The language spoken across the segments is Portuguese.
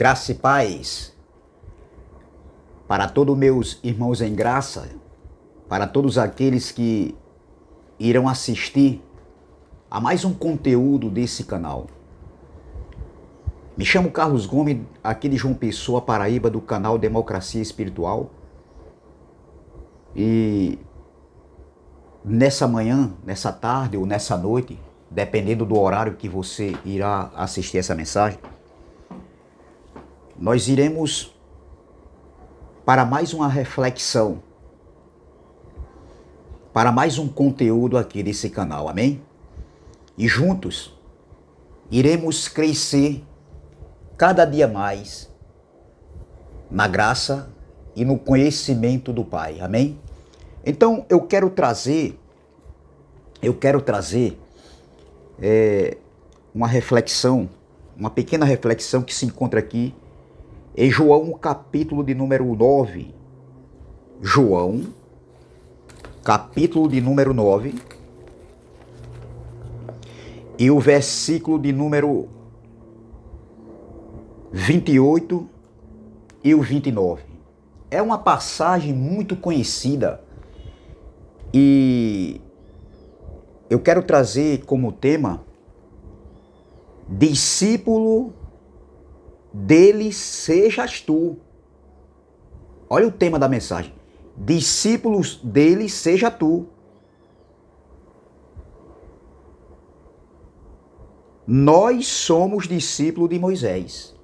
Graça e paz para todos meus irmãos em graça, para todos aqueles que irão assistir a mais um conteúdo desse canal. Me chamo Carlos Gomes, aqui de João Pessoa, Paraíba, do canal Democracia Espiritual. E nessa manhã, nessa tarde ou nessa noite, dependendo do horário que você irá assistir essa mensagem, nós iremos para mais uma reflexão, para mais um conteúdo aqui desse canal, amém? E juntos iremos crescer cada dia mais na graça e no conhecimento do Pai, amém? Então eu quero trazer uma reflexão, uma pequena reflexão que se encontra aqui em João, capítulo de número 9. João, capítulo de número 9, e o versículo de número 28 e o 29. É uma passagem muito conhecida e eu quero trazer como tema: discípulo dele sejas tu. Olha o tema da mensagem: discípulos dele seja tu. Nós somos discípulos de Moisés.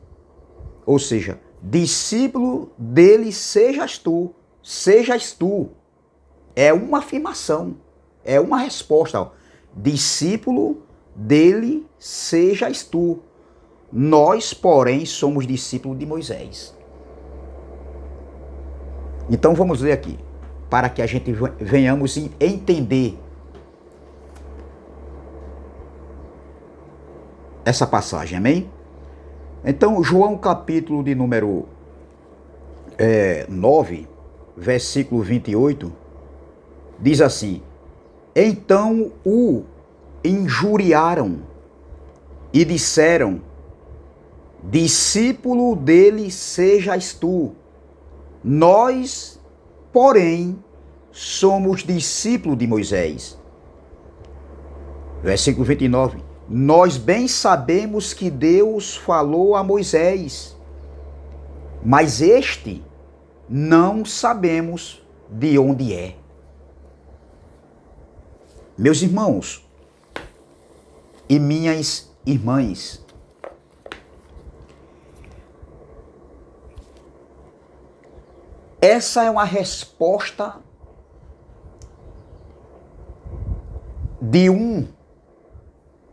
Ou seja, discípulo dele sejas tu. Sejas tu. É uma afirmação. É uma resposta. Ó. Discípulo dele sejas tu. Nós, porém, somos discípulos de Moisés. Então vamos ler aqui, para que a gente venhamos entender essa passagem, amém? Então, João capítulo de número 9, versículo 28, diz assim: então o injuriaram e disseram: discípulo dele sejas tu. Nós, porém, somos discípulos de Moisés. Versículo 29. Nós bem sabemos que Deus falou a Moisés, mas este não sabemos de onde é. Meus irmãos e minhas irmãs, essa é uma resposta de um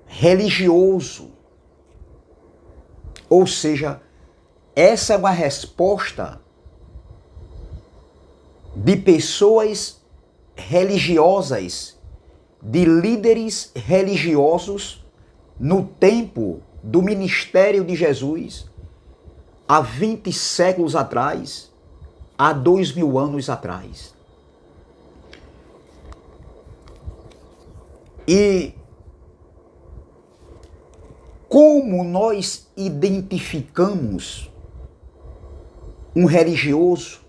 religioso. Ou seja, essa é uma resposta de pessoas religiosas, de líderes religiosos no tempo do ministério de Jesus, há 20 séculos atrás, há 2000 anos atrás. E como nós identificamos um religioso?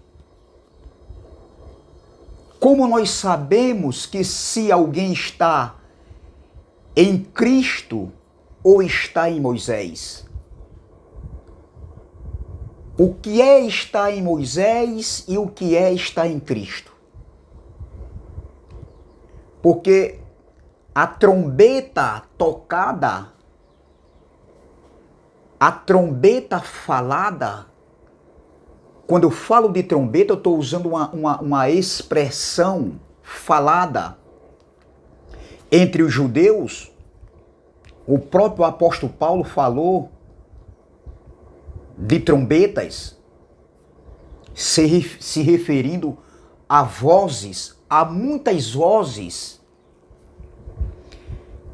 Como nós sabemos que se alguém está em Cristo ou está em Moisés? O que é estar em Moisés e o que é estar em Cristo? Porque a trombeta tocada, a trombeta falada, quando eu falo de trombeta, eu estou usando uma expressão falada entre os judeus. O próprio apóstolo Paulo falou de trombetas, se referindo a vozes, a muitas vozes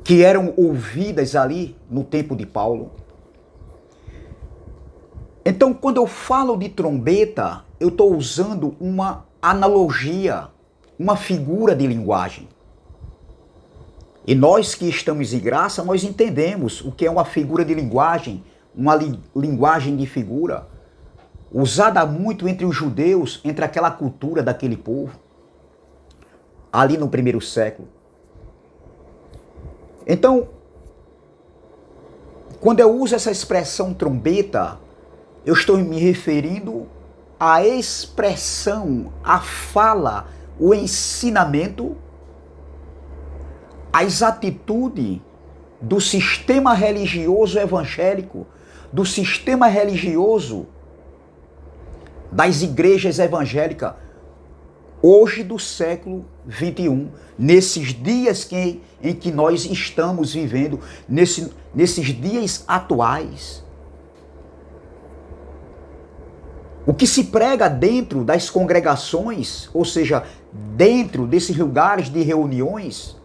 que eram ouvidas ali no tempo de Paulo. Então, quando eu falo de trombeta, eu estou usando uma analogia, uma figura de linguagem. E nós que estamos em graça, nós entendemos o que é uma figura de linguagem, uma linguagem de figura, usada muito entre os judeus, entre aquela cultura daquele povo, ali no primeiro século. Então, quando eu uso essa expressão trombeta, eu estou me referindo à expressão, à fala, o ensinamento, as atitudes do sistema religioso evangélico, do sistema religioso das igrejas evangélicas, hoje do século XXI, nesses dias em que nós estamos vivendo, nesses dias atuais. O que se prega dentro das congregações, ou seja, dentro desses lugares de reuniões,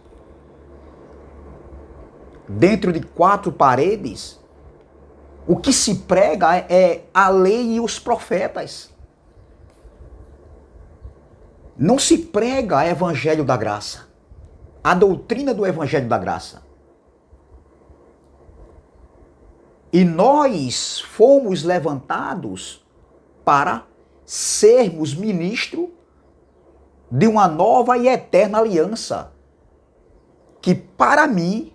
dentro de quatro paredes, o que se prega é a lei e os profetas. Não se prega o evangelho da graça, a doutrina do evangelho da graça. E nós fomos levantados para sermos ministros de uma nova e eterna aliança, que para mim,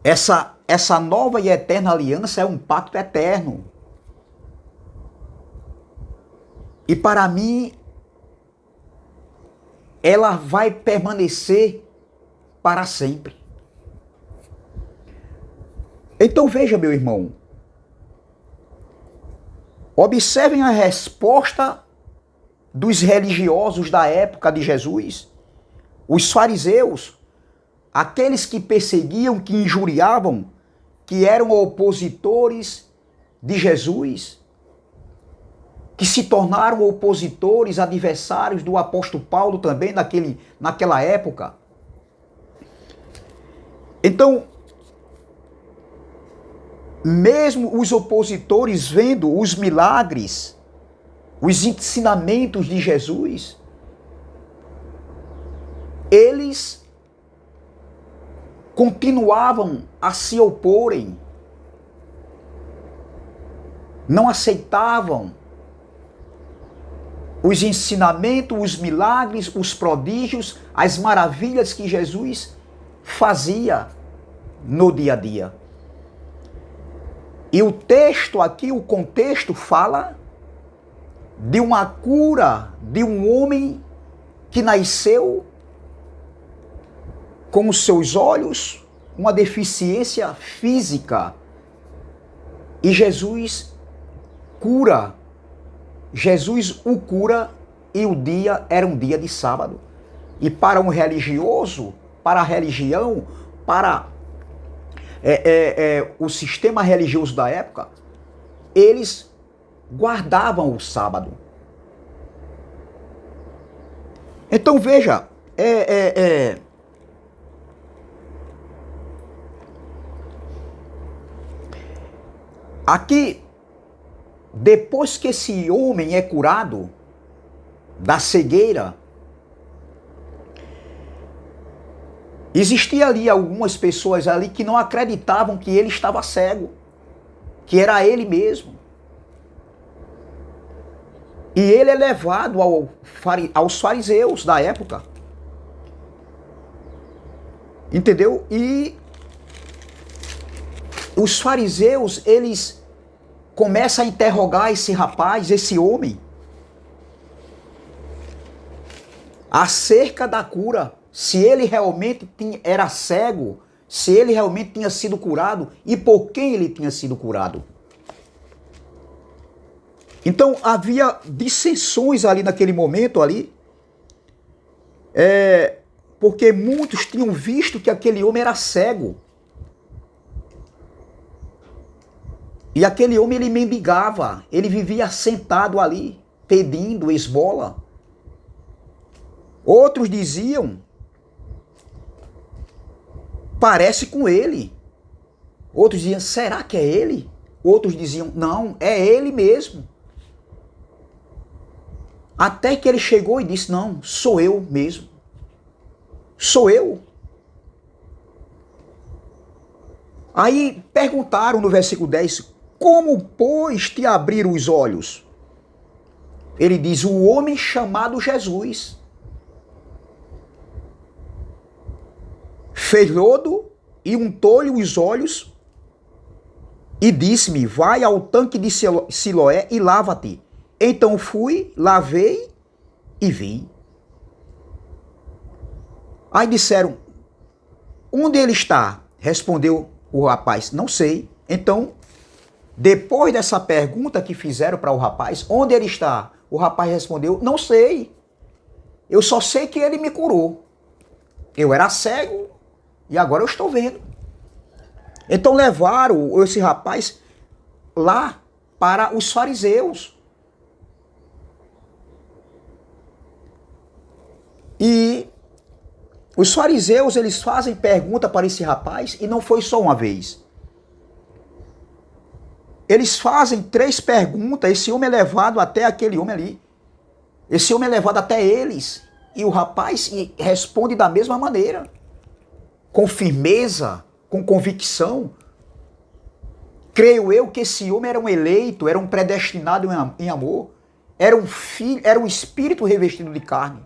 essa nova e eterna aliança é um pacto eterno. E para mim, ela vai permanecer para sempre. Então veja, meu irmão, observem a resposta dos religiosos da época de Jesus, os fariseus, aqueles que perseguiam, que injuriavam, que eram opositores de Jesus, que se tornaram opositores, adversários do apóstolo Paulo também naquela época. Então, mesmo os opositores vendo os milagres, os ensinamentos de Jesus, eles continuavam a se oporem, não aceitavam os ensinamentos, os milagres, os prodígios, as maravilhas que Jesus fazia no dia a dia. E o texto aqui, o contexto fala de uma cura de um homem que nasceu com os seus olhos, uma deficiência física. E Jesus cura. Jesus o cura e o dia era um dia de sábado. E para um religioso, para a religião, para o sistema religioso da época, eles guardavam o sábado. Então veja, aqui, depois que esse homem é curado da cegueira, existia ali algumas pessoas ali que não acreditavam que ele estava cego, que era ele mesmo. E ele é levado aos fariseus da época. Entendeu? E os fariseus, eles começam a interrogar esse rapaz, esse homem, acerca da cura. Se ele realmente era cego, se ele realmente tinha sido curado e por quem ele tinha sido curado. Então havia dissensões ali naquele momento ali, porque muitos tinham visto que aquele homem era cego. E aquele homem, ele mendigava, ele vivia sentado ali, pedindo esmola. Outros diziam, parece com ele. Outros diziam, será que é ele? Outros diziam, não, é ele mesmo. Até que ele chegou e disse, não, sou eu mesmo. Sou eu. Aí perguntaram no versículo 10, como, pois, te abriram os olhos? Ele diz, o homem chamado Jesus fez lodo e untou-lhe os olhos e disse-me, vai ao tanque de Siloé e lava-te. Então fui, lavei e vi. Aí disseram, onde ele está? Respondeu o rapaz, não sei. Então, depois dessa pergunta que fizeram para o rapaz, onde ele está? O rapaz respondeu, não sei. Eu só sei que ele me curou. Eu era cego e agora eu estou vendo. Então levaram esse rapaz lá para os fariseus. E os fariseus, eles fazem pergunta para esse rapaz e não foi só uma vez. Eles fazem 3 perguntas, esse homem é levado até aquele homem ali. Esse homem é levado até eles. E o rapaz responde da mesma maneira. Com firmeza, com convicção. Creio eu que esse homem era um eleito, era um predestinado em amor. Era um filho, era um espírito revestido de carne.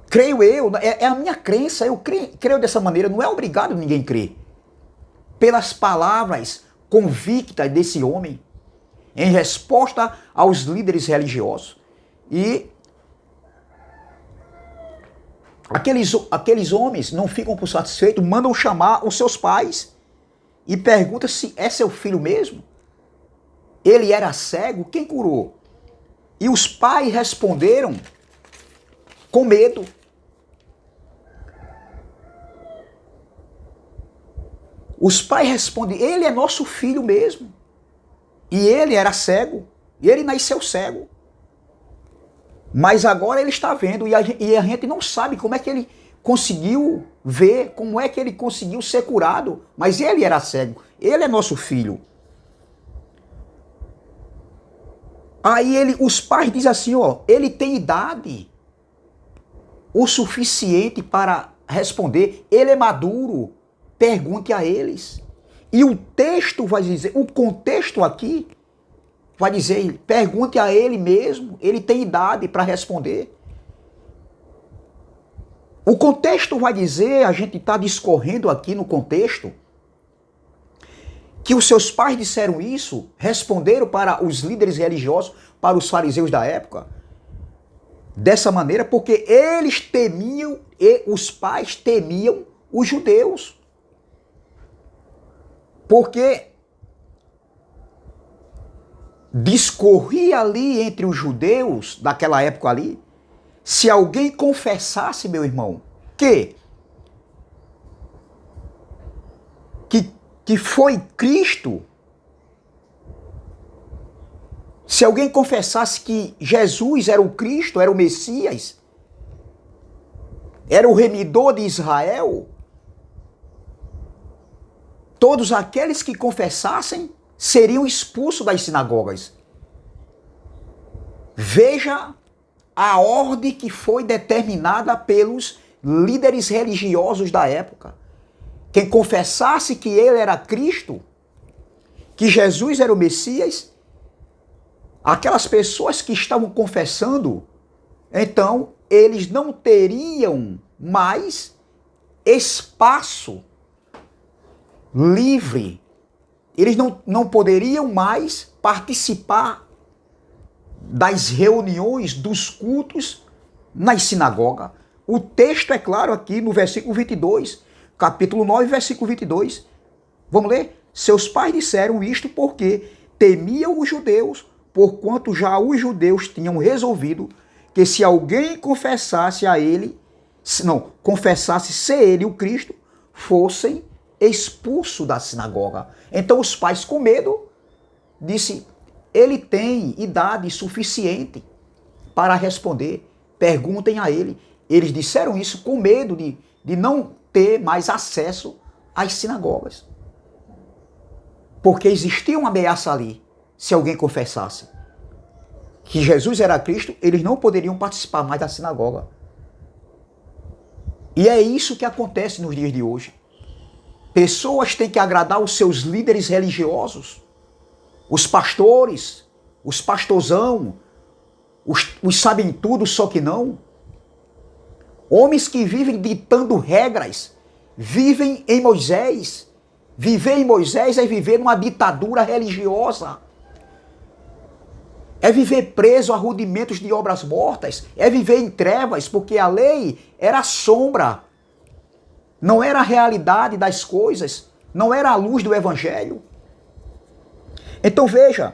Creio eu, é a minha crença, eu creio dessa maneira, não é obrigado ninguém crer. Pelas palavras convictas desse homem, em resposta aos líderes religiosos. E aqueles homens não ficam por satisfeitos, mandam chamar os seus pais e perguntam se é seu filho mesmo. Ele era cego, quem curou? E os pais responderam com medo. Os pais respondem, ele é nosso filho mesmo. E ele era cego, e ele nasceu cego. Mas agora ele está vendo, e a gente não sabe como é que ele conseguiu ver, como é que ele conseguiu ser curado. Mas ele era cego, ele é nosso filho. Aí os pais dizem assim, ó, ele tem idade o suficiente para responder, ele é maduro. Pergunte a eles. E o texto vai dizer, o contexto aqui vai dizer, pergunte a ele mesmo, ele tem idade para responder. O contexto vai dizer, a gente está discorrendo aqui no contexto, que os seus pais disseram isso, responderam para os líderes religiosos, para os fariseus da época, dessa maneira, porque eles temiam, e os pais temiam os judeus. Porque discorria ali entre os judeus daquela época ali, se alguém confessasse, meu irmão, que foi Cristo, se alguém confessasse que Jesus era o Cristo, era o Messias, era o remidor de Israel, todos aqueles que confessassem seriam expulsos das sinagogas. Veja a ordem que foi determinada pelos líderes religiosos da época. Quem confessasse que ele era Cristo, que Jesus era o Messias, aquelas pessoas que estavam confessando, então eles não teriam mais espaço livre. Eles não poderiam mais participar das reuniões, dos cultos nas sinagogas. O texto é claro aqui no versículo 22, capítulo 9, versículo 22. Vamos ler? Seus pais disseram isto porque temiam os judeus, porquanto já os judeus tinham resolvido que se alguém confessasse confessasse ser ele o Cristo, fossem expulso da sinagoga. Então os pais, com medo, disse, ele tem idade suficiente para responder, perguntem a ele. Eles disseram isso com medo de não ter mais acesso às sinagogas. Porque existia uma ameaça ali, se alguém confessasse que Jesus era Cristo, eles não poderiam participar mais da sinagoga. E é isso que acontece nos dias de hoje. Pessoas têm que agradar os seus líderes religiosos, os pastores, os pastorzão, os sabem tudo, só que não. Homens que vivem ditando regras, vivem em Moisés. Viver em Moisés é viver numa ditadura religiosa. É viver preso a rudimentos de obras mortas. É viver em trevas, porque a lei era a sombra. Não era a realidade das coisas. Não era a luz do evangelho. Então veja.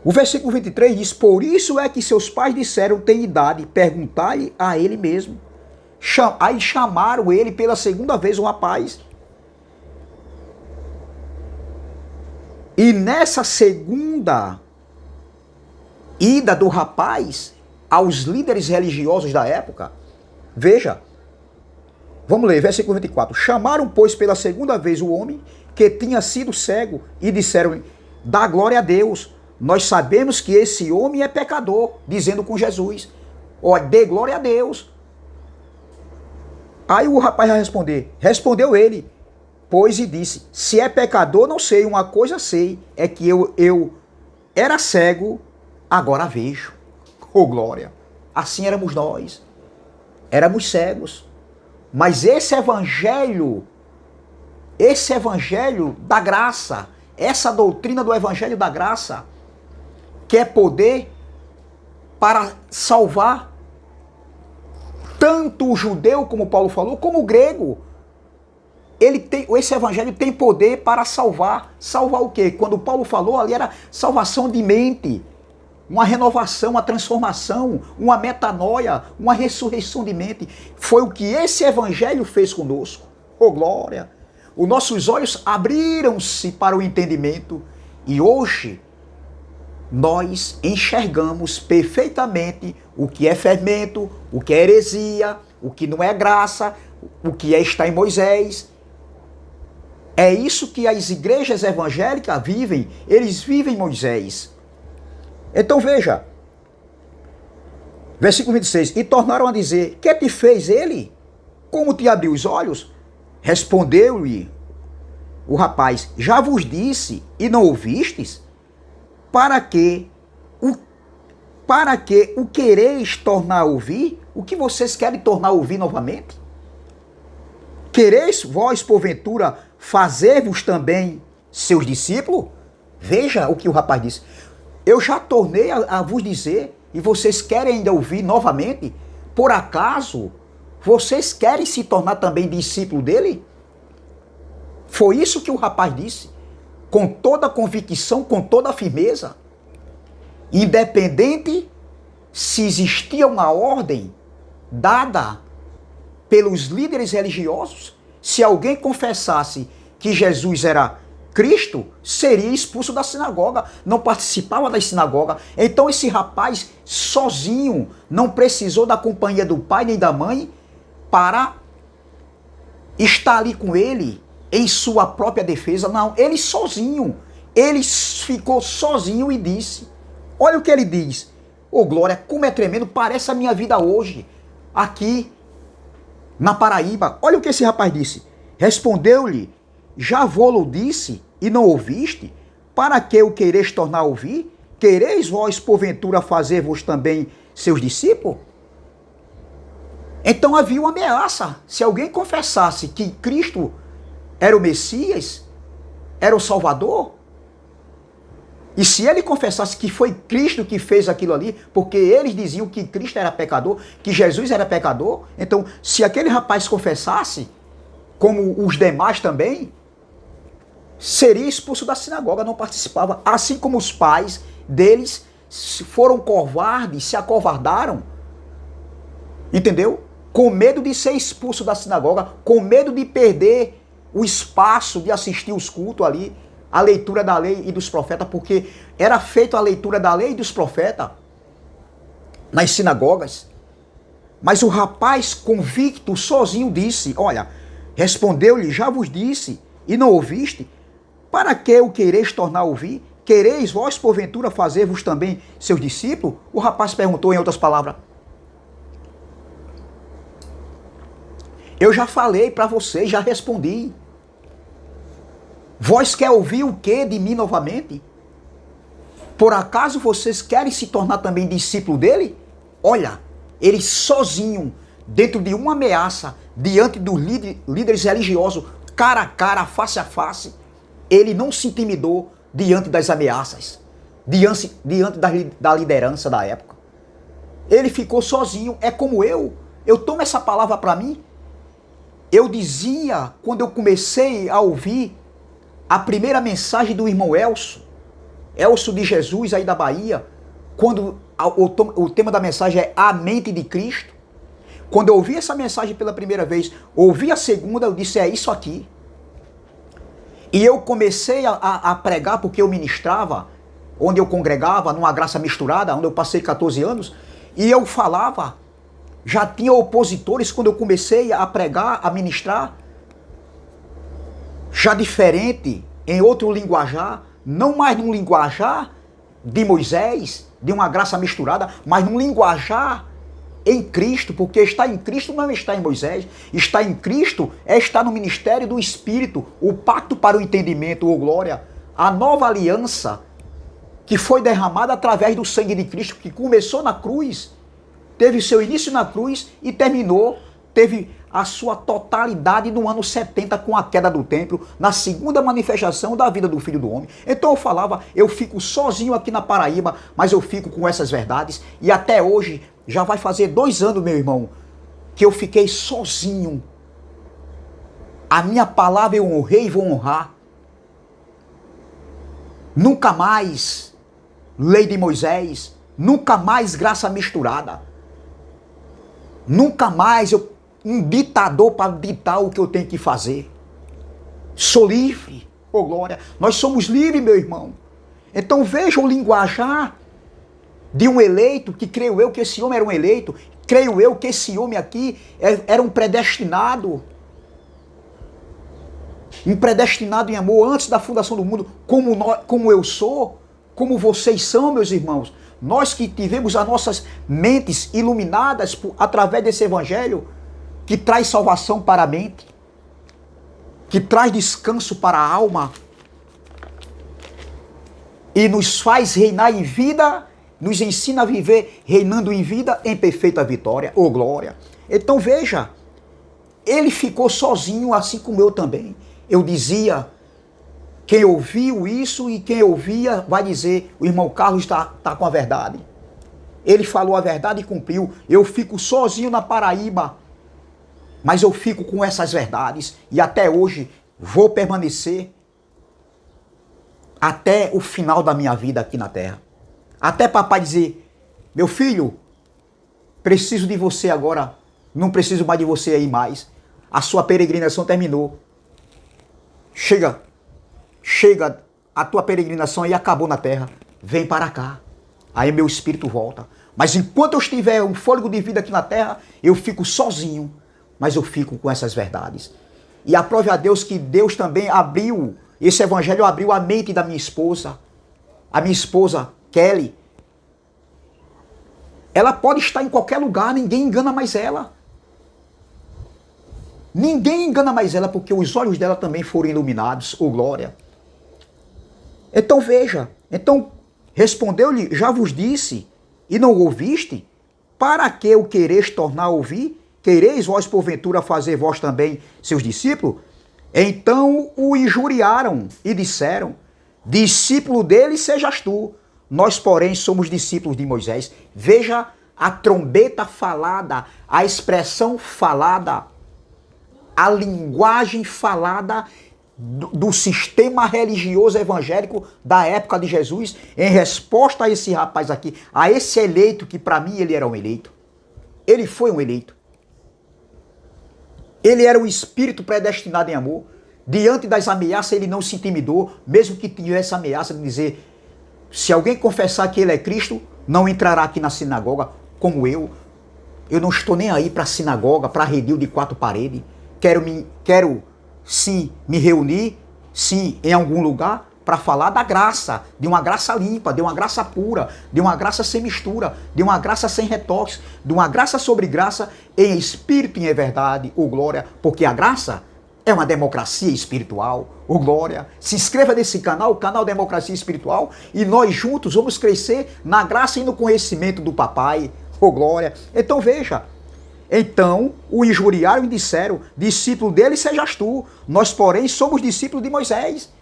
O versículo 23 diz: por isso é que seus pais disseram, tem idade, perguntai a ele mesmo. Aí chamaram ele pela segunda vez, o rapaz. E nessa segunda ida do rapaz aos líderes religiosos da época, veja, vamos ler, versículo 24. Chamaram, pois, pela segunda vez o homem que tinha sido cego e disseram, dá glória a Deus. Nós sabemos que esse homem é pecador, dizendo com Jesus, ó, dê glória a Deus. Aí o rapaz vai responder, respondeu ele, pois e disse, se é pecador, não sei, uma coisa sei, é que eu era cego, agora vejo. Oh glória, assim éramos nós, éramos cegos. Mas esse evangelho da graça, essa doutrina do evangelho da graça, que é poder para salvar tanto o judeu, como Paulo falou, como o grego. Esse evangelho tem poder para salvar. Salvar o quê? Quando Paulo falou ali era salvação de mente, uma renovação, uma transformação, uma metanoia, uma ressurreição de mente. Foi o que esse evangelho fez conosco. Oh glória! Os nossos olhos abriram-se para o entendimento e hoje nós enxergamos perfeitamente o que é fermento, o que é heresia, o que não é graça, o que está em Moisés. É isso que as igrejas evangélicas vivem, eles vivem Moisés. Então veja, versículo 26, e tornaram a dizer, que te fez ele? Como te abriu os olhos? Respondeu-lhe o rapaz, já vos disse e não ouvistes? Para que o quereis tornar a ouvir? O que vocês querem tornar a ouvir novamente? Quereis vós, porventura, fazer-vos também seus discípulos? Veja o que o rapaz disse. Eu já tornei a vos dizer e vocês querem ainda ouvir novamente? Por acaso, vocês querem se tornar também discípulo dele? Foi isso que o rapaz disse, com toda a convicção, com toda a firmeza. Independente se existia uma ordem dada pelos líderes religiosos, se alguém confessasse que Jesus era Cristo, seria expulso da sinagoga, não participava da sinagoga. Então esse rapaz sozinho não precisou da companhia do pai nem da mãe para estar ali com ele em sua própria defesa. Não, ele sozinho, ele ficou sozinho e disse, olha o que ele diz, ô glória, como é tremendo, parece a minha vida hoje, aqui na Paraíba. Olha o que esse rapaz disse, respondeu-lhe, já vô-lo disse e não ouviste? Para que o quereis tornar a ouvir? Quereis vós, porventura, fazer-vos também seus discípulos? Então havia uma ameaça. Se alguém confessasse que Cristo era o Messias, era o Salvador, e se ele confessasse que foi Cristo que fez aquilo ali, porque eles diziam que Cristo era pecador, que Jesus era pecador, então se aquele rapaz confessasse, como os demais também, seria expulso da sinagoga, não participava. Assim como os pais deles foram covardes, se acovardaram, entendeu? Com medo de ser expulso da sinagoga, com medo de perder o espaço de assistir os cultos ali, a leitura da lei e dos profetas, porque era feita a leitura da lei e dos profetas nas sinagogas. Mas o rapaz convicto, sozinho, disse, olha, respondeu-lhe, já vos disse, e não ouviste? Para que o quereis tornar a ouvir? Quereis vós, porventura, fazer-vos também seus discípulos? O rapaz perguntou em outras palavras. Eu já falei para vocês, já respondi. Vós quer ouvir o que de mim novamente? Por acaso vocês querem se tornar também discípulo dele? Olha, ele sozinho, dentro de uma ameaça, diante dos líderes religiosos, cara a cara, face a face, ele não se intimidou diante das ameaças, diante da liderança da época. Ele ficou sozinho, é como eu tomo essa palavra para mim. Eu dizia, quando eu comecei a ouvir a primeira mensagem do irmão Elcio de Jesus aí da Bahia, quando o tema da mensagem é a mente de Cristo. Quando eu ouvi essa mensagem pela primeira vez, ouvi a segunda, eu disse, é isso aqui. E eu comecei a pregar, porque eu ministrava, onde eu congregava, numa graça misturada, onde eu passei 14 anos, e eu falava, já tinha opositores quando eu comecei a pregar, a ministrar, já diferente, em outro linguajar, não mais num linguajar de Moisés, de uma graça misturada, mas num linguajar em Cristo, porque estar em Cristo não está em Moisés, estar em Cristo é estar no ministério do Espírito, o pacto para o entendimento, ou glória, a nova aliança que foi derramada através do sangue de Cristo, que começou na cruz, teve seu início na cruz e terminou, teve a sua totalidade no ano 70 com a queda do templo, na segunda manifestação da vida do Filho do Homem. Então eu falava, eu fico sozinho aqui na Paraíba, mas eu fico com essas verdades, e até hoje, já vai fazer 2 anos, meu irmão, que eu fiquei sozinho. A minha palavra eu honrei e vou honrar. Nunca mais lei de Moisés, nunca mais graça misturada. Nunca mais um ditador para ditar o que eu tenho que fazer. Sou livre, ô glória. Nós somos livres, meu irmão. Então veja o linguajar de um eleito, que creio eu que esse homem era um eleito, creio eu que esse homem aqui era um predestinado em amor, antes da fundação do mundo, como eu sou, como vocês são, meus irmãos. Nós que tivemos as nossas mentes iluminadas através desse evangelho, que traz salvação para a mente, que traz descanso para a alma, e nos faz reinar em vida, nos ensina a viver reinando em vida em perfeita vitória, ou glória. Então veja, ele ficou sozinho, assim como eu também. Eu dizia, quem ouviu isso e quem ouvia vai dizer, o irmão Carlos está com a verdade. Ele falou a verdade e cumpriu. Eu fico sozinho na Paraíba, mas eu fico com essas verdades e até hoje vou permanecer até o final da minha vida aqui na terra. Até papai dizer, meu filho, preciso de você agora, não preciso mais de você aí mais. A sua peregrinação terminou. Chega, a tua peregrinação aí acabou na terra. Vem para cá. Aí meu espírito volta. Mas enquanto eu estiver um fôlego de vida aqui na terra, eu fico sozinho. Mas eu fico com essas verdades. E aprove a Deus que Deus também abriu, esse evangelho abriu a mente da minha esposa. A minha esposa, Kelly. Ela pode estar em qualquer lugar, ninguém engana mais ela. Ninguém engana mais ela, porque os olhos dela também foram iluminados, ô glória. Então veja, respondeu-lhe, já vos disse, e não ouviste? Para que o quereis tornar a ouvir? Quereis vós porventura fazer vós também seus discípulos? Então o injuriaram e disseram, discípulo dele sejas tu, nós porém somos discípulos de Moisés. Veja a trombeta falada, a expressão falada, a linguagem falada do sistema religioso evangélico da época de Jesus, em resposta a esse rapaz aqui, a esse eleito, que para mim ele era um eleito. Ele foi um eleito. Ele era um espírito predestinado em amor. Diante das ameaças ele não se intimidou, mesmo que tivesse ameaça de dizer, se alguém confessar que ele é Cristo, não entrará aqui na sinagoga, como eu. Eu não estou nem aí para a sinagoga, para redil de 4 paredes. Quero sim me reunir, sim em algum lugar, para falar da graça, de uma graça limpa, de uma graça pura, de uma graça sem mistura, de uma graça sem retoques, de uma graça sobre graça, em espírito e em verdade, ô glória, porque a graça é uma democracia espiritual, ô glória. Se inscreva nesse canal, o canal Democracia Espiritual, e nós juntos vamos crescer na graça e no conhecimento do papai, ô glória. Então veja, então o injuriaram e disseram, discípulo dele sejas tu, nós porém somos discípulos de Moisés.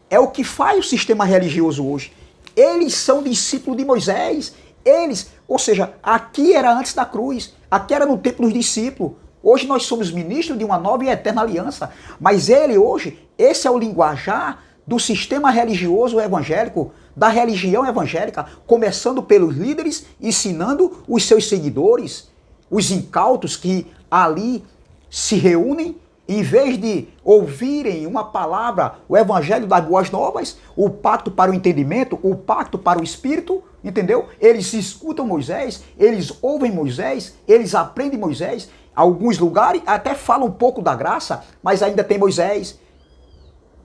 É o que faz o sistema religioso hoje. Eles são discípulos de Moisés. Eles, ou seja, aqui era antes da cruz, aqui era no tempo dos discípulos. Hoje nós somos ministros de uma nova e eterna aliança. Mas ele hoje, esse é o linguajar do sistema religioso evangélico, da religião evangélica, começando pelos líderes, ensinando os seus seguidores, os incautos que ali se reúnem, em vez de ouvirem uma palavra, o evangelho das boas novas, o pacto para o entendimento, o pacto para o espírito, entendeu? Eles escutam Moisés, eles ouvem Moisés, eles aprendem Moisés. Alguns lugares até falam um pouco da graça, mas ainda tem Moisés.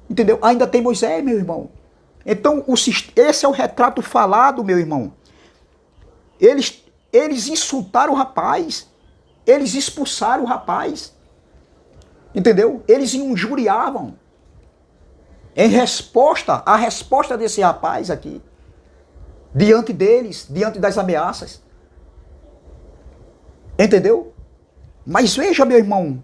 Entendeu? Ainda tem Moisés, meu irmão. Então, esse é o retrato falado, meu irmão. Eles insultaram o rapaz. Eles expulsaram o rapaz. Entendeu? Eles injuriavam. Em resposta, a resposta desse rapaz aqui, diante deles, diante das ameaças. Entendeu? Mas veja, meu irmão,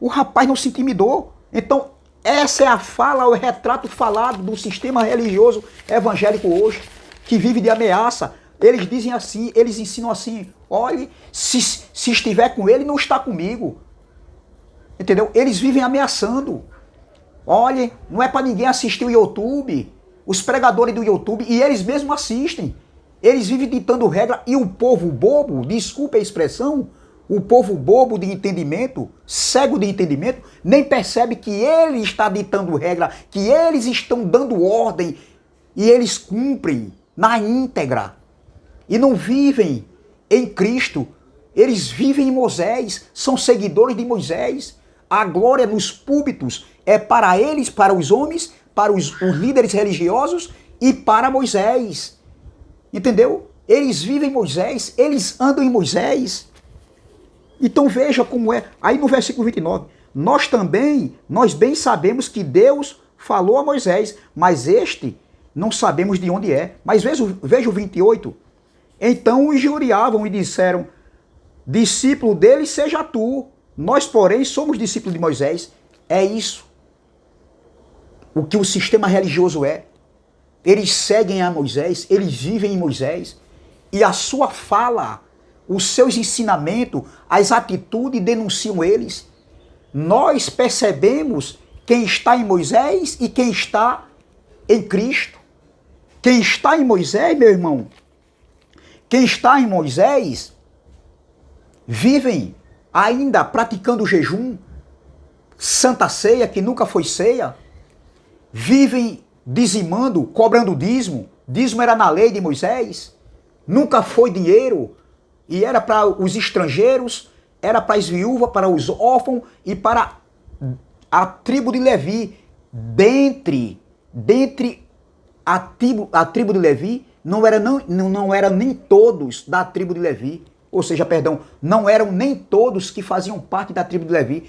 o rapaz não se intimidou. Então, essa é a fala, o retrato falado do sistema religioso evangélico hoje, que vive de ameaça. Eles dizem assim, eles ensinam assim, olhe, se estiver com ele, não está comigo. Entendeu? Eles vivem ameaçando. Olhe, não é para ninguém assistir o YouTube, os pregadores do YouTube, e eles mesmos assistem. Eles vivem ditando regra, e o povo bobo, desculpe a expressão, o povo bobo de entendimento, cego de entendimento, nem percebe que ele está ditando regra, que eles estão dando ordem e eles cumprem na íntegra. E não vivem em Cristo, eles vivem em Moisés, são seguidores de Moisés. A glória nos púlpitos é para eles, para os homens, para os líderes religiosos e para Moisés. Entendeu? Eles vivem em Moisés, eles andam em Moisés. Então veja como é. Aí no versículo 29, nós bem sabemos que Deus falou a Moisés, mas este não sabemos de onde é. Mas veja o 28. Então os injuriavam e disseram, discípulo dele seja tu, nós porém somos discípulos de Moisés. É isso o que o sistema religioso é. Eles seguem a Moisés, eles vivem em Moisés, e a sua fala, os seus ensinamentos, as atitudes denunciam eles. Nós percebemos quem está em Moisés e quem está em Cristo. Quem está em Moisés, meu irmão, quem está em Moisés, vivem ainda praticando jejum, santa ceia, que nunca foi ceia, vivem dizimando, cobrando dízimo. Dízimo era na lei de Moisés, nunca foi dinheiro, e era para os estrangeiros, era para as viúvas, para os órfãos e para a tribo de Levi. Dentre a tribo de Levi, não era nem todos da tribo de Levi, ou seja, perdão, não eram nem todos que faziam parte da tribo de Levi,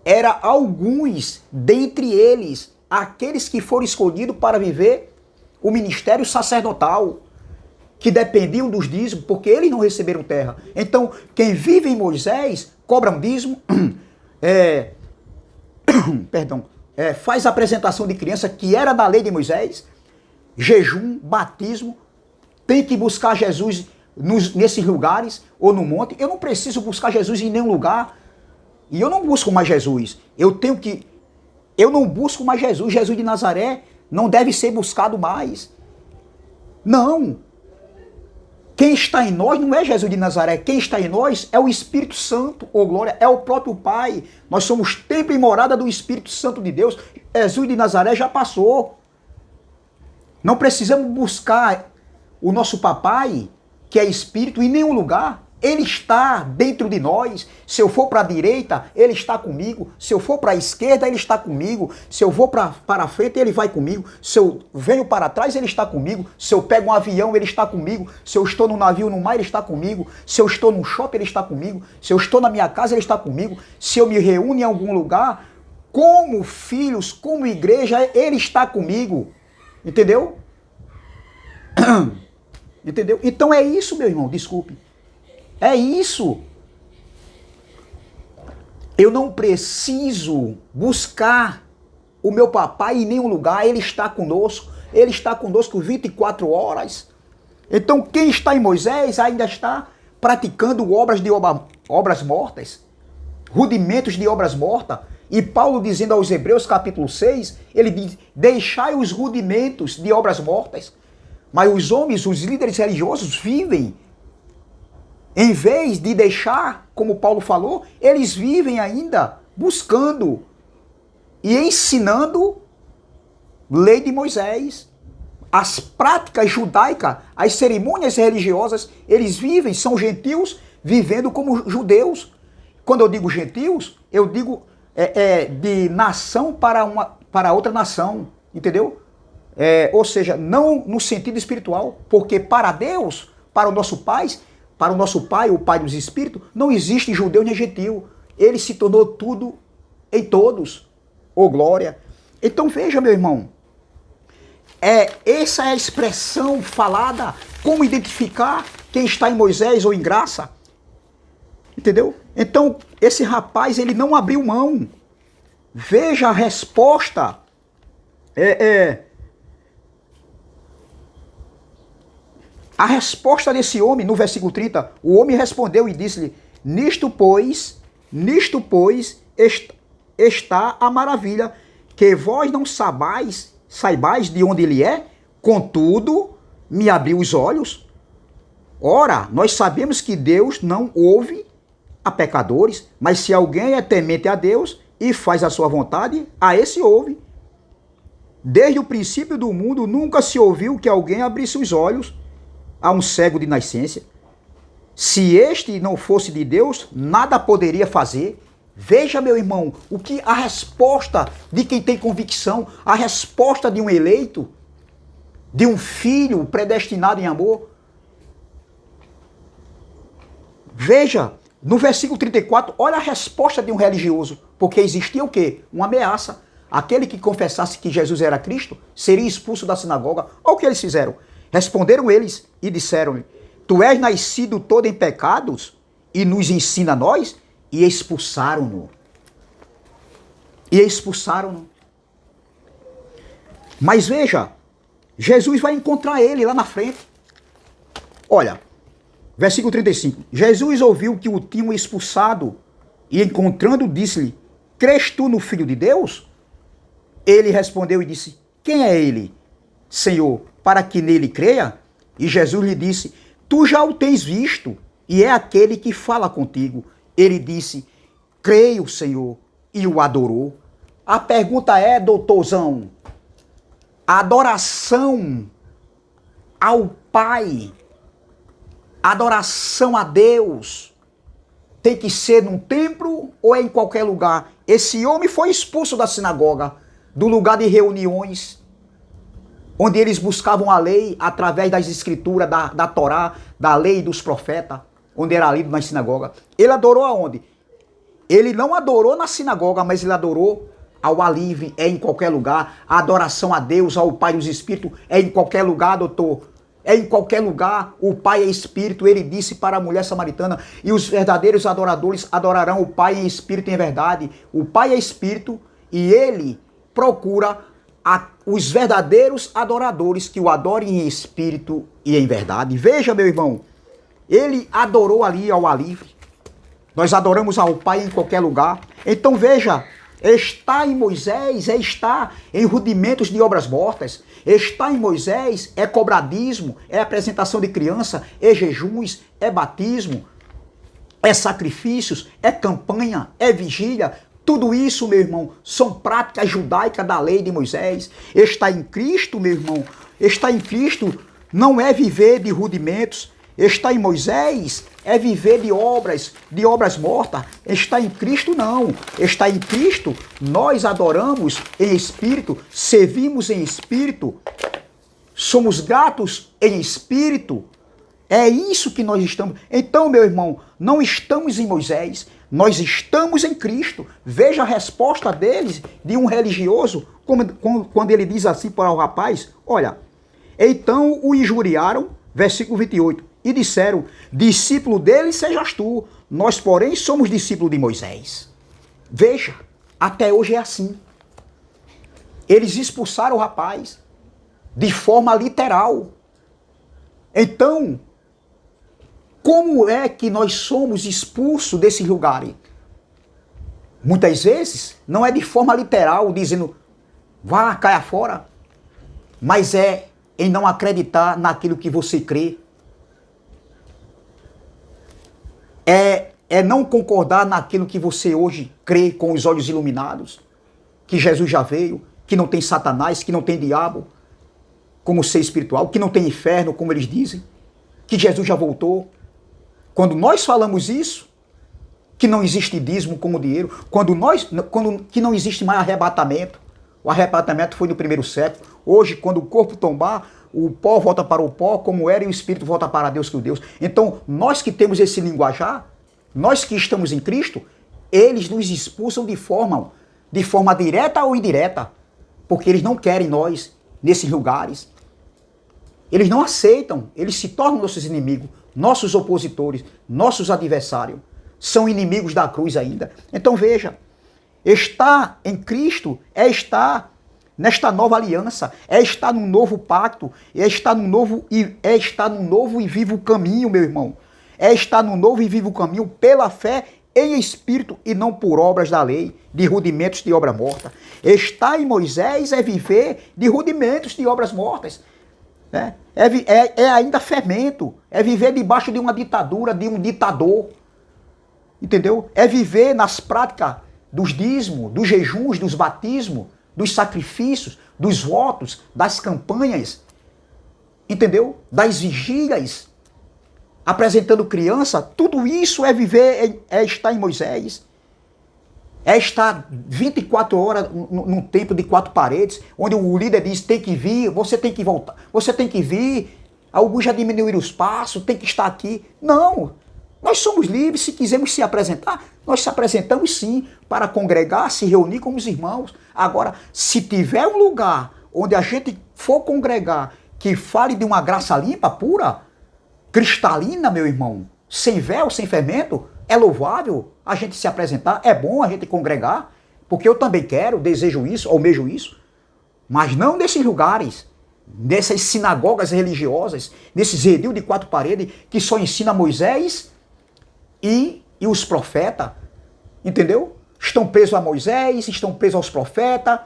era alguns dentre eles, aqueles que foram escolhidos para viver o ministério sacerdotal, que dependiam dos dízimos, porque eles não receberam terra. Então, quem vive em Moisés, cobra um dízimo, faz a apresentação de criança, que era da lei de Moisés, jejum, batismo, tem que buscar Jesus nesses lugares, ou no monte. Eu não preciso buscar Jesus em nenhum lugar, e eu não busco mais Jesus. Eu não busco mais Jesus. Jesus de Nazaré não deve ser buscado mais. Não. Quem está em nós não é Jesus de Nazaré. Quem está em nós é o Espírito Santo, ô glória, é o próprio Pai. Nós somos templo e morada do Espírito Santo de Deus. Jesus de Nazaré já passou. Não precisamos buscar o nosso papai, que é Espírito, em nenhum lugar. Ele está dentro de nós. Se eu for para a direita, Ele está comigo. Se eu for para a esquerda, Ele está comigo. Se eu vou para a frente, Ele vai comigo. Se eu venho para trás, Ele está comigo. Se eu pego um avião, Ele está comigo. Se eu estou num navio no mar, Ele está comigo. Se eu estou num shopping, Ele está comigo. Se eu estou na minha casa, Ele está comigo. Se eu me reúno em algum lugar, como filhos, como igreja, Ele está comigo. Entendeu? Entendeu? Então é isso, meu irmão, desculpe. É isso. Eu não preciso buscar o meu papai em nenhum lugar. Ele está conosco. Ele está conosco 24 horas. Então quem está em Moisés ainda está praticando obras mortas. Rudimentos de obras mortas. E Paulo dizendo aos Hebreus capítulo 6, ele diz, deixai os rudimentos de obras mortas. Mas os homens, os líderes religiosos vivem, em vez de deixar, como Paulo falou, eles vivem ainda buscando e ensinando lei de Moisés, as práticas judaicas, as cerimônias religiosas, eles vivem, são gentios vivendo como judeus. Quando eu digo gentios, eu digo de nação para outra nação, entendeu? Ou seja, não no sentido espiritual, porque para Deus, para o nosso Pai, o Pai dos Espíritos, não existe judeu nem gentil. Ele se tornou tudo em todos. Ô glória! Então veja, meu irmão, essa é a expressão falada, como identificar quem está em Moisés ou em graça. Entendeu? Então, esse rapaz, ele não abriu mão. Veja a resposta. A resposta desse homem, no versículo 30, o homem respondeu e disse-lhe, nisto, pois, está a maravilha, que vós não saibais de onde ele é, contudo, me abriu os olhos. Ora, nós sabemos que Deus não ouve a pecadores, mas se alguém é temente a Deus e faz a sua vontade, a esse ouve. Desde o princípio do mundo, nunca se ouviu que alguém abrisse os olhos a um cego de nascença. Se este não fosse de Deus, nada poderia fazer. Veja, meu irmão, o que a resposta de quem tem convicção, a resposta de um eleito, de um filho predestinado em amor. Veja, no versículo 34, olha a resposta de um religioso, porque existia o quê? Uma ameaça. Aquele que confessasse que Jesus era Cristo seria expulso da sinagoga. Olha o que eles fizeram. Responderam eles e disseram-lhe, tu és nascido todo em pecados e nos ensina a nós? E expulsaram-no. Mas veja, Jesus vai encontrar ele lá na frente. Olha, versículo 35. Jesus ouviu que o tinham expulsado e encontrando disse-lhe, crês tu no Filho de Deus? Ele respondeu e disse, quem é ele, Senhor, para que nele creia? E Jesus lhe disse, tu já o tens visto, e é aquele que fala contigo. Ele disse, creio, Senhor, e o adorou. A pergunta é, doutorzão, a adoração ao Pai, a adoração a Deus, tem que ser num templo ou é em qualquer lugar? Esse homem foi expulso da sinagoga, do lugar de reuniões, onde eles buscavam a lei através das escrituras, da Torá, da lei dos profetas, onde era lido na sinagoga. Ele adorou aonde? Ele não adorou na sinagoga, mas ele adorou ao alívio, é em qualquer lugar. A adoração a Deus, ao Pai dos Espíritos, é em qualquer lugar, doutor. É em qualquer lugar. O Pai é Espírito, ele disse para a mulher samaritana, e os verdadeiros adoradores adorarão o Pai em Espírito e em verdade. O Pai é Espírito e ele procura os verdadeiros adoradores que o adorem em Espírito e em verdade. Veja, meu irmão, ele adorou ali ao alívio. Nós adoramos ao Pai em qualquer lugar. Então veja, está em Moisés é estar em rudimentos de obras mortas. Está em Moisés é cobradismo, é apresentação de criança, é jejuns, é batismo, é sacrifícios, é campanha, é vigília. Tudo isso, meu irmão, são práticas judaicas da lei de Moisés. Está em Cristo, meu irmão, está em Cristo não é viver de rudimentos, Estar em Moisés é viver de obras mortas. Estar em Cristo não. Estar em Cristo, nós adoramos em espírito, servimos em espírito, somos gratos em espírito. É isso que nós estamos. Então, meu irmão, não estamos em Moisés, nós estamos em Cristo. Veja a resposta deles, de um religioso, quando ele diz assim para o rapaz, olha, então o injuriaram, versículo 28, e disseram, discípulo dele sejas tu, nós porém somos discípulos de Moisés. Veja, até hoje é assim. Eles expulsaram o rapaz de forma literal. Então, como é que nós somos expulsos desse lugar? Muitas vezes, não é de forma literal, dizendo, vá, caia fora, mas é em não acreditar naquilo que você crê. É não concordar naquilo que você hoje crê com os olhos iluminados, que Jesus já veio, que não tem Satanás, que não tem diabo como ser espiritual, que não tem inferno, como eles dizem, que Jesus já voltou. Quando nós falamos isso, que não existe dízimo como dinheiro, que não existe mais arrebatamento. O arrebatamento foi no primeiro século. Hoje, quando o corpo tombar, o pó volta para o pó, como era, e o espírito volta para Deus que o Deus. Então, nós que temos esse linguajar, nós que estamos em Cristo, eles nos expulsam de forma direta ou indireta, porque eles não querem nós nesses lugares. Eles não aceitam, eles se tornam nossos inimigos, nossos opositores, nossos adversários. São inimigos da cruz ainda. Então veja, estar em Cristo é estar nesta nova aliança, é estar num novo pacto, é estar num novo e vivo caminho, meu irmão. É estar num novo e vivo caminho pela fé em espírito e não por obras da lei, de rudimentos de obra morta. Estar em Moisés é viver de rudimentos de obras mortas. É ainda fermento, é viver debaixo de uma ditadura, de um ditador. Entendeu? É viver nas práticas dos dízimos, dos jejuns, dos batismos, dos sacrifícios, dos votos, das campanhas, entendeu? Das vigílias, apresentando criança. Tudo isso é viver, é estar em Moisés. É estar 24 horas num templo de 4 paredes, onde o líder diz, tem que vir, você tem que voltar, você tem que vir, alguns já diminuíram os passos, tem que estar aqui. Não, nós somos livres, se quisermos se apresentar, nós se apresentamos sim, para congregar, se reunir com os irmãos. Agora, se tiver um lugar onde a gente for congregar, que fale de uma graça limpa, pura, cristalina, meu irmão, sem véu, sem fermento, é louvável a gente se apresentar, é bom a gente congregar, porque eu também quero, desejo isso, almejo isso, mas não nesses lugares, nessas sinagogas religiosas, nesses redil de 4 paredes, que só ensina Moisés e os profetas, entendeu? Estão presos a Moisés, estão presos aos profetas,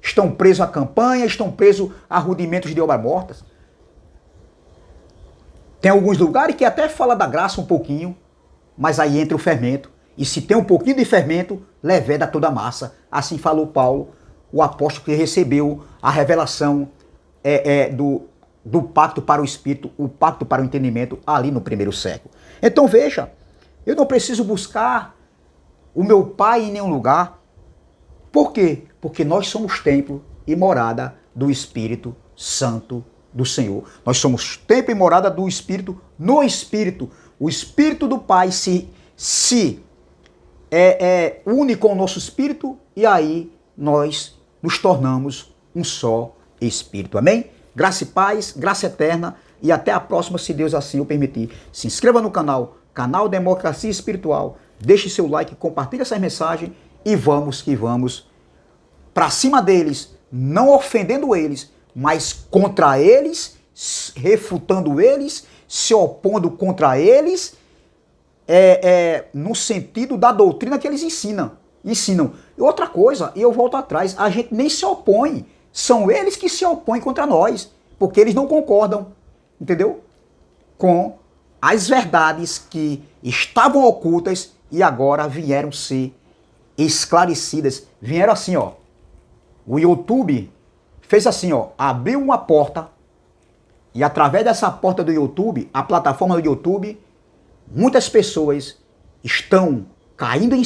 estão presos à campanha, estão presos a rudimentos de obras mortas. Tem alguns lugares que até fala da graça um pouquinho, mas aí entra o fermento. E se tem um pouquinho de fermento, leveda toda a massa. Assim falou Paulo, o apóstolo que recebeu a revelação do pacto para o Espírito, o pacto para o entendimento, ali no primeiro século. Então veja, eu não preciso buscar o meu Pai em nenhum lugar. Por quê? Porque nós somos templo e morada do Espírito Santo do Senhor. Nós somos templo e morada do Espírito no Espírito. O Espírito do Pai se une com o nosso Espírito e aí nós nos tornamos um só Espírito. Amém? Graça e paz, graça eterna e até a próxima, se Deus assim o permitir. Se inscreva no canal Democracia Espiritual. Deixe seu like, compartilhe essa mensagem e vamos que vamos para cima deles, não ofendendo eles, mas contra eles, refutando eles, se opondo contra eles, no sentido da doutrina que eles ensinam. E outra coisa, e eu volto atrás, a gente nem se opõe, são eles que se opõem contra nós, porque eles não concordam, entendeu? Com as verdades que estavam ocultas e agora vieram ser esclarecidas. Vieram assim, ó. O YouTube fez assim, ó, abriu uma porta E através dessa porta do YouTube, a plataforma do YouTube, muitas pessoas estão caindo em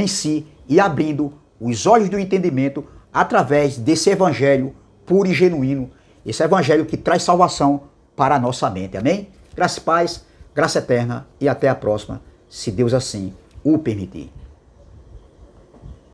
si e abrindo os olhos do entendimento através desse evangelho puro e genuíno, esse evangelho que traz salvação para a nossa mente. Amém? Graça e paz, graça eterna e até a próxima, se Deus assim o permitir.